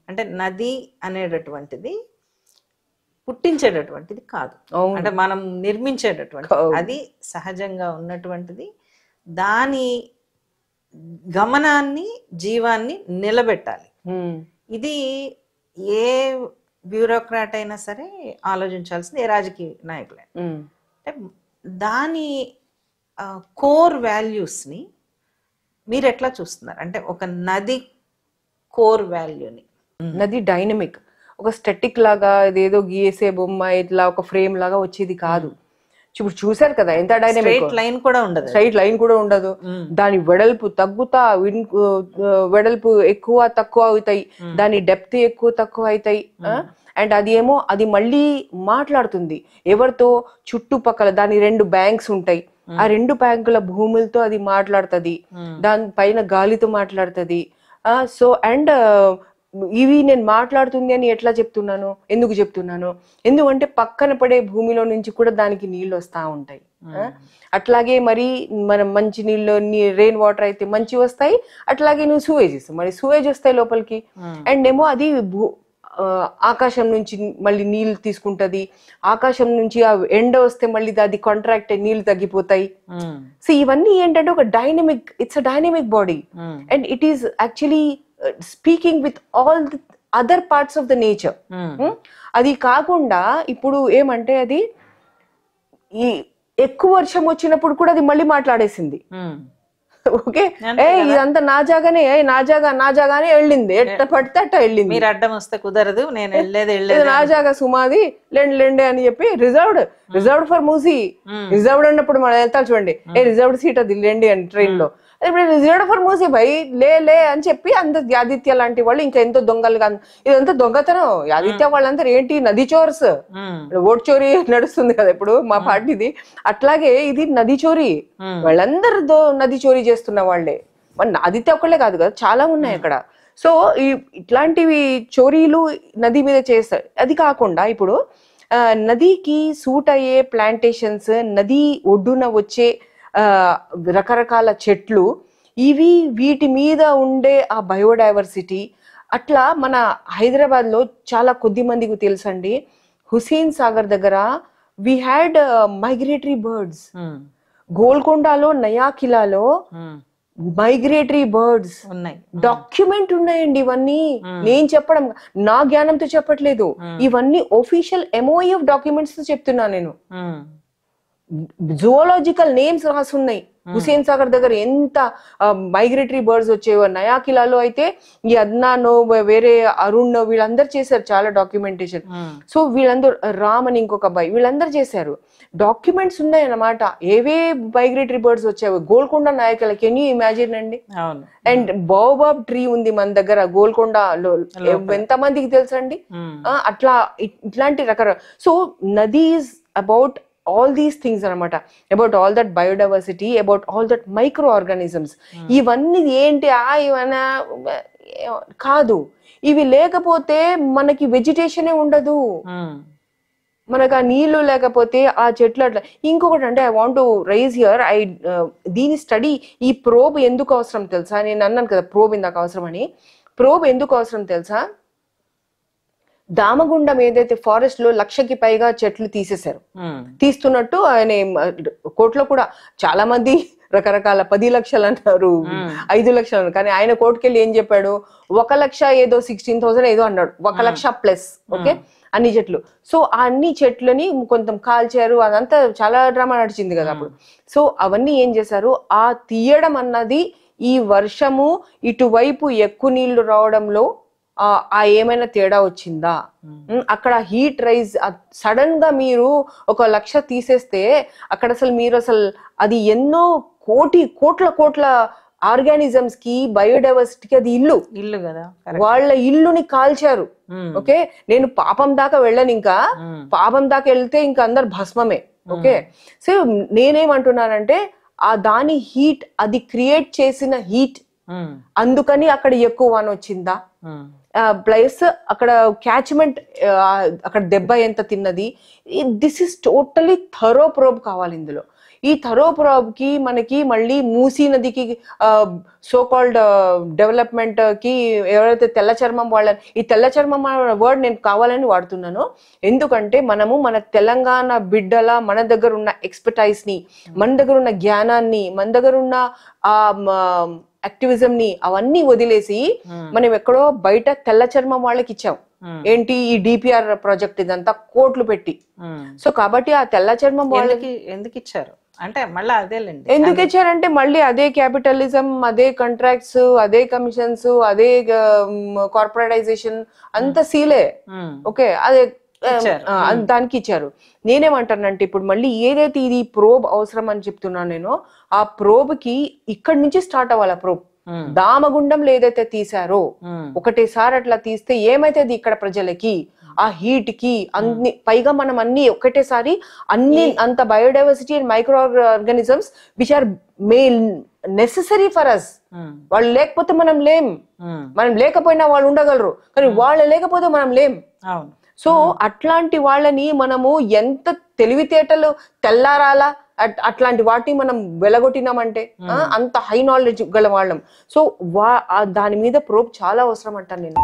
అంటే నది అనేటటువంటిది పుట్టించేటటువంటిది కాదు, అంటే మనం నిర్మించేటటువంటి, అది సహజంగా ఉన్నటువంటిది. దాని గమనాన్ని, జీవాన్ని నిలబెట్టాలి. ఇది ఏ బ్యూరోక్రాట్ అయినా సరే ఆలోచించాల్సింది, ఏ రాజకీయ నాయకులే. అంటే దాని కోర్ వాల్యూస్ని మీరు ఎట్లా చూస్తున్నారు? అంటే ఒక నది కోర్ వాల్యూని, నది డైనమిక్, ఒక స్టాటిక్ లాగా ఇదేదో గీసే బొమ్మ ఇట్లా ఒక ఫ్రేమ్ లాగా వచ్చేది కాదు. ఇప్పుడు చూసారు కదా ఎంత డైనమిక్, స్ట్రైట్ లైన్ కూడా ఉండదు, స్ట్రైట్ లైన్ కూడా ఉండదు. దాని వెడల్పు తగ్గుతా, వెడల్పు ఎక్కువ తక్కువ అవుతాయి, దాని డెప్త్ ఎక్కువ తక్కువ అవుతాయి. అండ్ అది ఏమో అది మళ్ళీ మాట్లాడుతుంది ఎవరితో, చుట్టుపక్కల దాని 2 బ్యాంక్స్ ఉంటాయి, ఆ 2 బ్యాంకుల భూములతో అది మాట్లాడుతుంది, దాని పైన గాలితో మాట్లాడుతుంది. సో అండ్ ఇవి నేను మాట్లాడుతుంది అని ఎట్లా చెప్తున్నాను, ఎందుకు చెప్తున్నాను, ఎందుకంటే పక్కన పడే భూమిలో నుంచి కూడా దానికి నీళ్ళు వస్తా ఉంటాయి. అట్లాగే మరి మనం మంచి నీళ్ళు, రెయిన్ వాటర్ అయితే మంచి వస్తాయి, అట్లాగే నువ్వు సూవేజెస్ మరి సూవేజ్ వస్తాయి లోపలికి. అండ్ ఏమో అది ఆకాశం నుంచి మళ్ళీ నీళ్ళు తీసుకుంటది, ఆకాశం నుంచి ఆ ఎండ వస్తే మళ్ళీ అది కాంట్రాక్ట్ నీళ్ళు తగ్గిపోతాయి. సో ఇవన్నీ ఏంటంటే ఒక dynamic, it's a dynamic body and it is actually speaking with all the other parts of the nature. అది కాకుండా ఇప్పుడు ఏమంటే అది ఈ ఎక్కువ వర్షం వచ్చినప్పుడు కూడా అది మళ్ళీ మాట్లాడేసింది. ఓకే, ఇదంతా నా జాగానే, నా జాగానే వెళ్ళింది, ఎట్ట పడితే అట్ట వెళ్ళింది, మీరు అడ్డం వస్తే కుదరదు, నేను వెళ్ళేది నా జాగా సుమాది లెండి అని చెప్పి రిజర్వ్డ్ ఫర్ మూసీ. రిజర్వ్డ్ అన్నప్పుడు మనం వెళ్తాం చూడండి, రిజర్వ్డ్ సీట్ అది లేండి అని ట్రైన్ లో, ఇప్పుడు రిజర్వ్డ్ ఫర్ మూసీ భయ్ లే అని చెప్పి అంత ఆదిత్య లాంటి వాళ్ళు ఇంకా ఎంతో దొంగలు కాదు, ఇదంతా దొంగతనం. ఆదిత్య వాళ్ళంతా ఏంటి నది చోర్స్, ఓట్ చోరీ నడుస్తుంది కదా ఇప్పుడు మా పార్టీది, అట్లాగే ఇది నది చోరీ, వాళ్ళందరూ నది చోరీ చేస్తున్న వాళ్ళే. ఆదిత్య ఒక్కళ్ళే కాదు కదా, చాలా ఉన్నాయి అక్కడ. సో ఇట్లాంటివి చోరీలు నది మీద చేస్తారు. అది కాకుండా ఇప్పుడు నదికి సూట్ అయ్యే ప్లాంటేషన్స్, నది ఒడ్డున వచ్చే రకరకాల చెట్లు, ఇవి వీటి మీద ఉండే ఆ బయోడైవర్సిటీ. అట్లా మన హైదరాబాద్ లో చాలా కొద్ది మందికి తెలుసండి, హుస్సేన్ సాగర్ దగ్గర వి హ్యాడ్ మైగ్రేటరీ బర్డ్స్. గోల్కొండలో నయా కిలాలో మైగ్రేటరీ బర్డ్స్ ఉన్నాయి, డాక్యుమెంట్ ఉన్నాయండి. ఇవన్నీ నేను చెప్పడం, నా జ్ఞానంతో చెప్పట్లేదు, ఇవన్నీ ఒఫీషియల్ MOEF డాక్యుమెంట్స్ తో చెప్తున్నా నేను. జువలాజికల్ నేమ్స్ రాసున్నాయి. హుస్సేన్ సాగర్ దగ్గర ఎంత మైగ్రేటరీ బర్డ్స్ వచ్చేవో, నయా కిలాలో అయితే ఈ అద్నానో వేరే అరుణ్ వీళ్ళందరూ చేశారు చాలా డాక్యుమెంటేషన్. సో వీళ్ళందరూ, రామ్ అని ఇంకొక అబ్బాయి, వీళ్ళందరూ చేశారు, డాక్యుమెంట్స్ ఉన్నాయి అన్నమాట. ఏవే మైగ్రేటరీ బర్డ్స్ వచ్చావు గోల్కొండ నాయకుల, కెన్ యూ ఇమాజిన్ అండి. అండ్ బౌబాబ్ ట్రీ ఉంది మన దగ్గర గోల్కొండలో, ఎంత మందికి తెలుసండి. అట్లా ఇట్లాంటి రకరకాల. సో నది is about all these things anamata, about all that biodiversity, about all that microorganisms. ఇవన్నీ ఏంటి ఇవన్నా కాదు, ఇవి లేకపోతే మనకి వెజిటేషనే ఉండదు, మనకు ఆ నీళ్లు లేకపోతే ఆ చెట్లు అట్లా. ఇంకొకటి అంటే I want to raise here, దీని స్టడీ, ఈ ప్రోబ్ ఎందుకు అవసరం తెలుసా, నేను అన్నాను కదా ప్రోబ్ ఇందాక అవసరం అని. ప్రోబ్ ఎందుకు అవసరం తెలుసా, దామగుండం ఏదైతే ఫారెస్ట్ లో 1,00,000కి పైగా చెట్లు తీసేశారు, తీస్తున్నట్టు ఆయన కోర్టులో కూడా చాలా మంది రకరకాల 10 లక్షలు అంటారు, 5 లక్షలు అన్నారు, కానీ ఆయన కోర్టుకెళ్ళి ఏం చెప్పాడు, 1,00,000 ఏదో 16,000 ఏదో అన్నాడు, 1,00,000 ప్లస్. ఓకే, అన్ని చెట్లు. సో ఆ అన్ని చెట్లని కొంచెం కాల్చారు, అదంతా చాలా డ్రామా నడిచింది కదా అప్పుడు. సో అవన్నీ ఏం చేశారు, ఆ తీయడం అన్నది ఈ వర్షము ఇటువైపు ఎక్కువ నీళ్లు రావడంలో ఆ ఏమైనా తేడా వచ్చిందా, అక్కడ హీట్ రైజ్ సడన్ గా మీరు 1,00,000 తీసేస్తే అక్కడ అసలు మీరు అసలు అది ఎన్నో కోట్ల ఆర్గానిజమ్స్ కి, బయోడైవర్సిటీకి అది ఇల్లు కదా, వాళ్ళ ఇల్లుని కాల్చారు. ఓకే, నేను పాపం దాకా వెళ్ళను, ఇంకా పాపం దాకా వెళ్తే ఇంకా అందరు భస్మమే. ఓకే, సో నేనేమంటున్నానంటే ఆ దాని హీట్, అది క్రియేట్ చేసిన హీట్, అందుకని అక్కడ ఎక్కువ వాన వచ్చిందా, ప్లస్ అక్కడ క్యాచ్మెంట్, అక్కడ దెబ్బ ఎంత తిన్నది, this is totally thorough probe కావాలి ఇందులో. ఈ థరో ప్రోబ్ కి మనకి మళ్ళీ మూసీ నదికి సో కాల్డ్ డెవలప్మెంట్ కి ఎవరైతే తెల్ల చర్మం వాళ్ళని, ఈ తెల్ల చర్మం వర్డ్ నేను కావాలని వాడుతున్నాను ఎందుకంటే మనము మన తెలంగాణ బిడ్డల మన దగ్గర ఉన్న ఎక్స్పర్టైజ్ ని, మన దగ్గర ఉన్న జ్ఞానాన్ని, మన దగ్గర ఉన్న ఆ యాక్టివిజం ని అవన్నీ వదిలేసి మనం ఎక్కడో బయట తెల్ల చర్మం వాళ్ళకి ఇచ్చాం. ఏంటి ఈ డిపిఆర్ ప్రాజెక్ట్ ఇదంతా కోట్లు పెట్టి. సో కాబట్టి ఆ తెల్ల చర్మం వాళ్ళకి ఎందుకు ఇచ్చారు అంటే మళ్ళీ అదేలేండి, ఎందుకు ఇచ్చారంటే మళ్ళీ అదే క్యాపిటలిజం, అదే కాంట్రాక్ట్స్, అదే కమిషన్స్, అదే కార్పొరేటైజేషన్ అంత సీలే. ఓకే, అదే దానికి ఇచ్చారు. నేనేమంటానంటే ఇప్పుడు మళ్ళీ ఏదైతే ఇది ప్రోబ్ అవసరం అని చెప్తున్నాను నేను, ఆ ప్రోబ్ కి ఇక్కడి నుంచి స్టార్ట్ అవ్వాలి. ఆ ప్రోబ్ దామగుండంలో ఏదైతే తీసారో ఒకటేసారి అట్లా తీస్తే ఏమైతుంది ఇక్కడ ప్రజలకి, ఆ హీట్ కి అన్ని, పైగా మనం అన్ని ఒకటేసారి అన్ని అంత biodiversity and microorganisms which are necessary for us. వాళ్ళు లేకపోతే మనం లేం, మనం లేకపోయినా వాళ్ళు ఉండగలరు, కానీ వాళ్ళు లేకపోతే మనం లేం. సో అట్లాంటి వాళ్ళని మనము ఎంత తెలివితేటలు తెల్లారాలా అట్లాంటి వాటిని మనం వెలగొట్టినామంటే అంత హై నాలెడ్జ్ గల వాళ్ళం. సో దాని మీద ప్రోబ్ చాలా అవసరం అంటాను నేను.